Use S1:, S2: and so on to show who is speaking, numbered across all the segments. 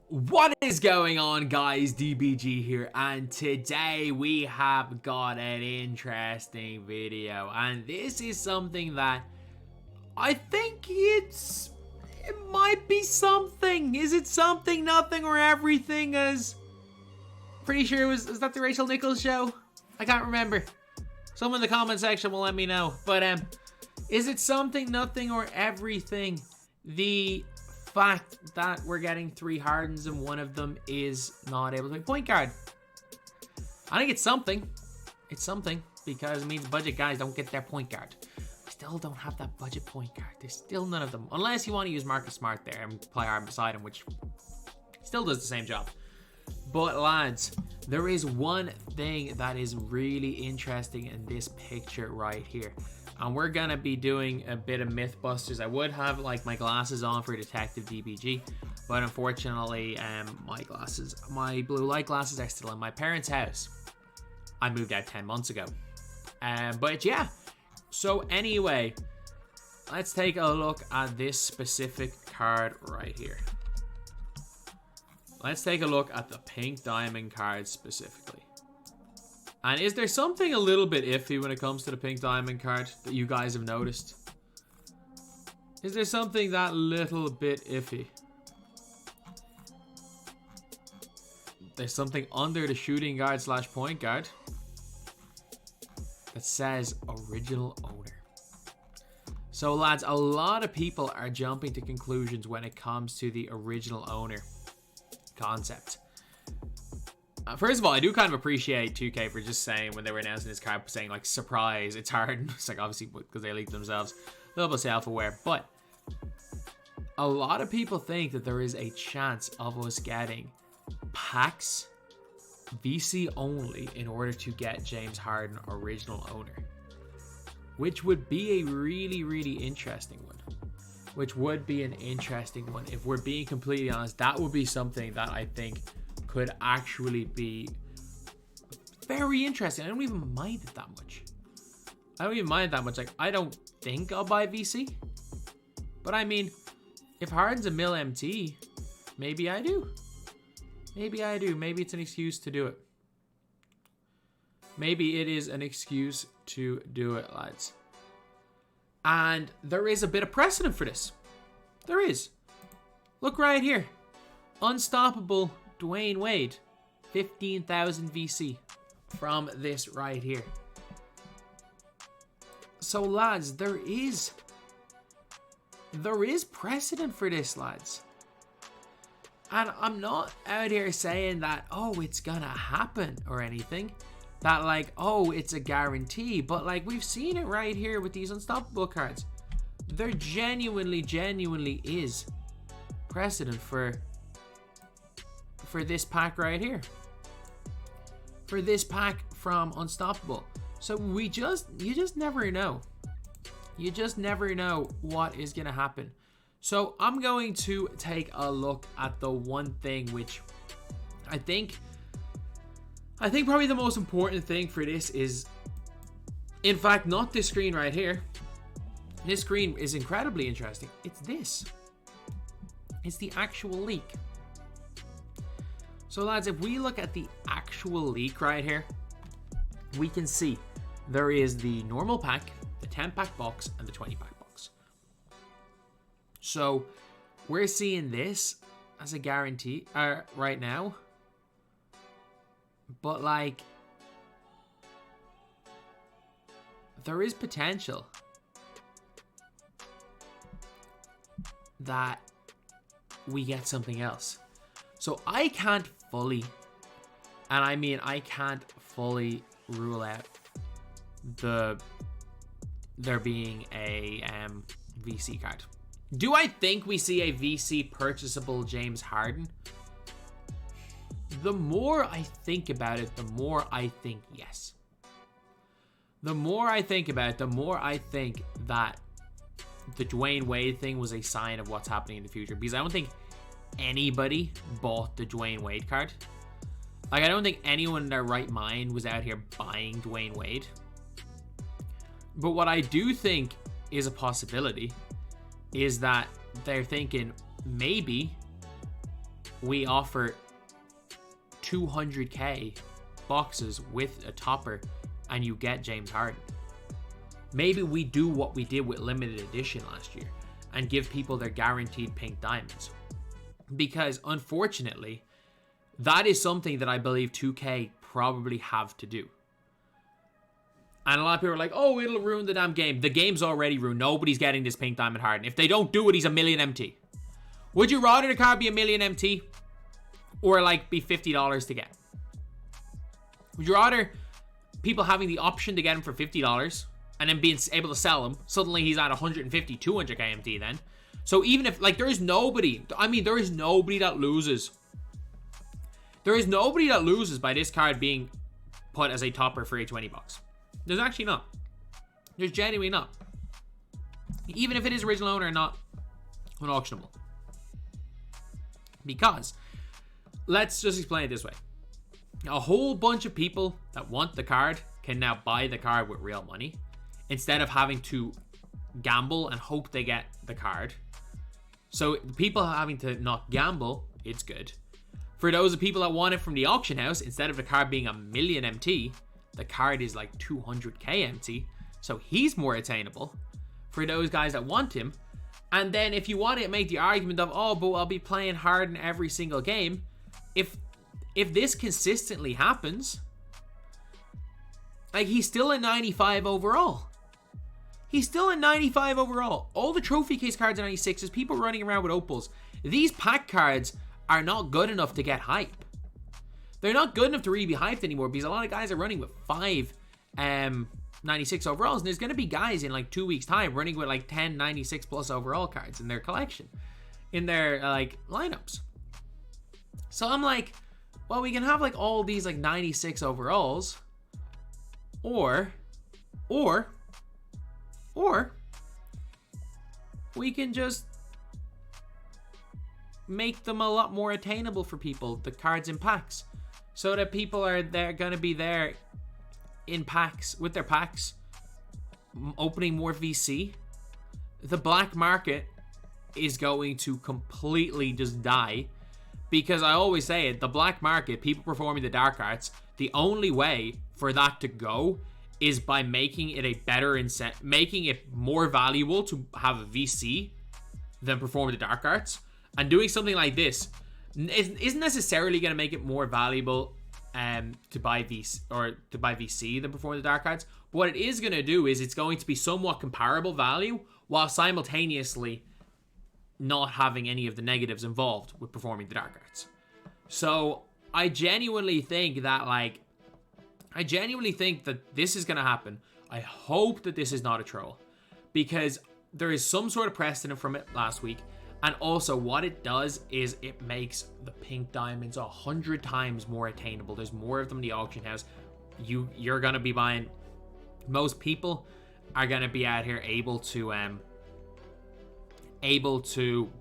S1: What is going on, guys? DBG here, and today we have got an interesting video, and this is something that I think it might be something. Is it something, nothing, or everything? As pretty sure it was, is that the Rachel Nichols show? I can't remember. Someone in the comment section will let me know. But is it something, nothing, or everything? The fact that we're getting 3 Hardens and one of them is not able to be point guard. I think it's something. It's something because it means budget guys don't get their point guard. We still don't have that budget point guard. There's still none of them. Unless you want to use Marcus Smart there and play Harden beside him, which still does the same job. But lads, there is one thing that is really interesting in this picture right here. And we're going to be doing a bit of Mythbusters. I would have like my glasses on for Detective DBG, but unfortunately my blue light glasses are still in my parents' house. I moved out 10 months ago. But yeah, so anyway, let's take a look at this specific card right here. Let's take a look at the pink diamond card specifically. And is there something a little bit iffy when it comes to the pink diamond card that you guys have noticed? Is there something that little bit iffy? There's something under the shooting guard / point guard that says original owner. So lads, a lot of people are jumping to conclusions when it comes to the original owner concept. First of all, I do kind of appreciate 2K for just saying, when they were announcing this card, saying like, surprise, it's Harden. It's like, obviously because they leaked themselves, a little bit self-aware, but a lot of people think that there is a chance of us getting packs VC only in order to get James Harden original owner, which would be a really, really interesting one. Which would be an interesting one. If we're being completely honest, that would be something that I think could actually be very interesting. I don't even mind it that much. Like, I don't think I'll buy VC. But I mean, if Harden's a mil MT, maybe I do. Maybe it's an excuse to do it. Maybe it is an excuse to do it, lads. And there is a bit of precedent for this. There is. Look right here. Unstoppable Dwayne Wade. 15,000 VC from this right here. So lads, there is precedent for this, lads. And I'm not out here saying that, oh, it's gonna happen or anything. That like, oh, it's a guarantee. But like, we've seen it right here with these unstoppable cards. There genuinely is precedent for this pack right here. For this pack from Unstoppable. So you just never know. You just never know what is going to happen. So I'm going to take a look at the one thing which I think probably the most important thing for this is, in fact, not this screen right here. This screen is incredibly interesting. It's this. It's the actual leak. So lads, if we look at the actual leak right here, we can see there is the normal pack, the 10-pack box, and the 20-pack box. So we're seeing this as a guarantee right now. But like, there is potential that we get something else. So I can't fully, and I mean I can't fully rule out there being a VC card. Do I think we see a VC purchasable James Harden? The more I think about it, the more I think yes. The more I think about it, the more I think that the Dwayne Wade thing was a sign of what's happening in the future. Because I don't think anybody bought the Dwayne Wade card. Like, I don't think anyone in their right mind was out here buying Dwayne Wade. But what I do think is a possibility is that they're thinking maybe we offer 200k boxes with a topper and you get James Harden. Maybe we do what we did with limited edition last year and give people their guaranteed pink diamonds. Because unfortunately, that is something that I believe 2K probably have to do. And a lot of people are like, oh, it'll ruin the damn game. The game's already ruined. Nobody's getting this pink diamond Harden. If they don't do it, he's a million MT. Would you rather the card be a million MT or like be $50 to get? Would you rather people having the option to get him for $50 and then being able to sell him, suddenly he's at 150, 200 MT then? So even if, like, there is nobody that loses. There is nobody that loses by this card being put as a topper for a 20 bucks. There's actually not. There's genuinely not. Even if it is original owner and not unauctionable. Because, let's just explain it this way. A whole bunch of people that want the card can now buy the card with real money instead of having to gamble and hope they get the card. So people having to not gamble, it's good. For those of people that want it from the auction house, instead of the card being a million MT, the card is like 200k MT, so he's more attainable for those guys that want him. And then if you want to make the argument of, oh, but I'll be playing Harden every single game, if this consistently happens, like, he's still a 95 overall. He's still a 95 overall. All the trophy case cards are 96s, people running around with opals. These pack cards are not good enough to get hype. They're not good enough to really be hyped anymore because a lot of guys are running with 5 96 overalls, and there's going to be guys in like 2 weeks time running with like 10 96 plus overall cards in their collection, in their like lineups. So I'm like, well, we can have like all these like 96 overalls, or we can just make them a lot more attainable for people, the cards in packs, so that people are going to be there in packs with their packs, opening more VC. The black market is going to completely just die, because I always say it, the black market, people performing the dark arts, the only way for that to go is by making it a better making it more valuable to have a VC than perform the dark arts. And doing something like this isn't necessarily going to make it more valuable to buy VC than perform the dark arts. But what it is going to do is it's going to be somewhat comparable value while simultaneously not having any of the negatives involved with performing the dark arts. So I genuinely think that this is going to happen. I hope that this is not a troll, because there is some sort of precedent from it last week. And also what it does is it makes the pink diamonds 100 times more attainable. There's more of them in the auction house. You're going to be buying, most people are going to be out here able to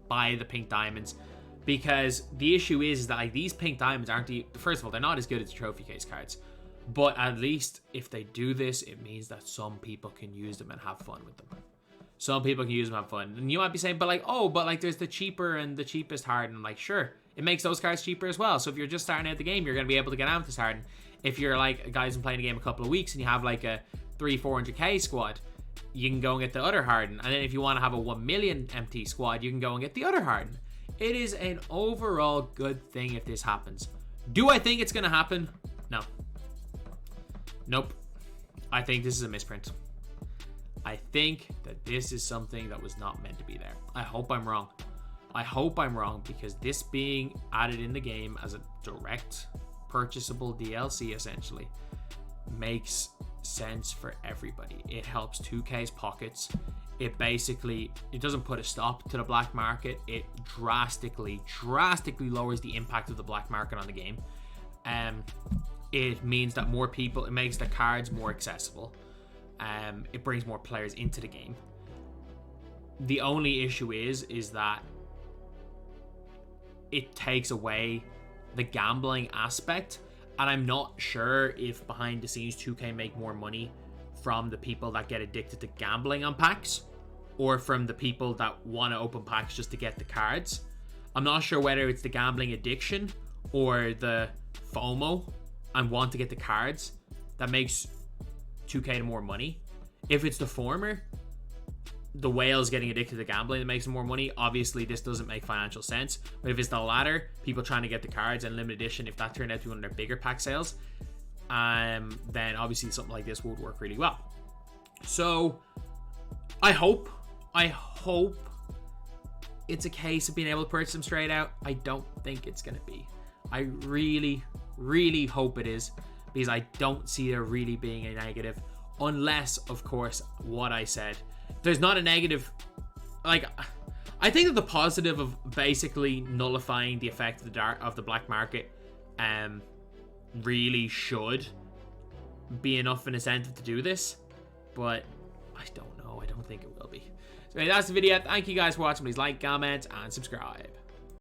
S1: buy the pink diamonds, because the issue is that like these pink diamonds aren't, first of all, they're not as good as the trophy case cards, but at least if they do this, it means that some people can use them and have fun with them. Some people can use them and have fun. And you might be saying, but there's the cheaper and the cheapest Harden. Like, sure, it makes those cards cheaper as well. So if you're just starting out the game, you're going to be able to get amethyst Harden. If you're like guys been playing the game a couple of weeks and you have like a 300-400k squad, you can go and get the other Harden. And then if you want to have a 1 million MT squad, you can go and get the other Harden. It is an overall good thing if this happens. Do I think it's going to happen? No. Nope. I think this is a misprint. I think that this is something that was not meant to be there. I hope I'm wrong. Because this being added in the game as a direct purchasable DLC essentially makes sense for everybody. It helps 2K's pockets. It doesn't put a stop to the black market. It drastically lowers the impact of the black market on the game. It means that more people, it makes the cards more accessible. It brings more players into the game. The only issue is that it takes away the gambling aspect, and I'm not sure if behind the scenes 2K make more money from the people that get addicted to gambling on packs or from the people that want to open packs just to get the cards. I'm not sure whether it's the gambling addiction or the FOMO and want to get the cards that makes 2K more money. If it's the former, the whales getting addicted to gambling that makes them more money, obviously this doesn't make financial sense. But if it's the latter, people trying to get the cards and limited edition, if that turned out to be one of their bigger pack sales, then obviously something like this would work really well. So I hope it's a case of being able to purchase them straight out. I don't think it's going to be. I really hope it is, because I don't see there really being a negative, unless, of course, what I said. There's not a negative. Like, I think that the positive of basically nullifying the effect of the black market really should be enough of an incentive to do this, but I don't know. I don't think it will be. So that's the video. Thank you guys for watching. Please like, comment, and subscribe.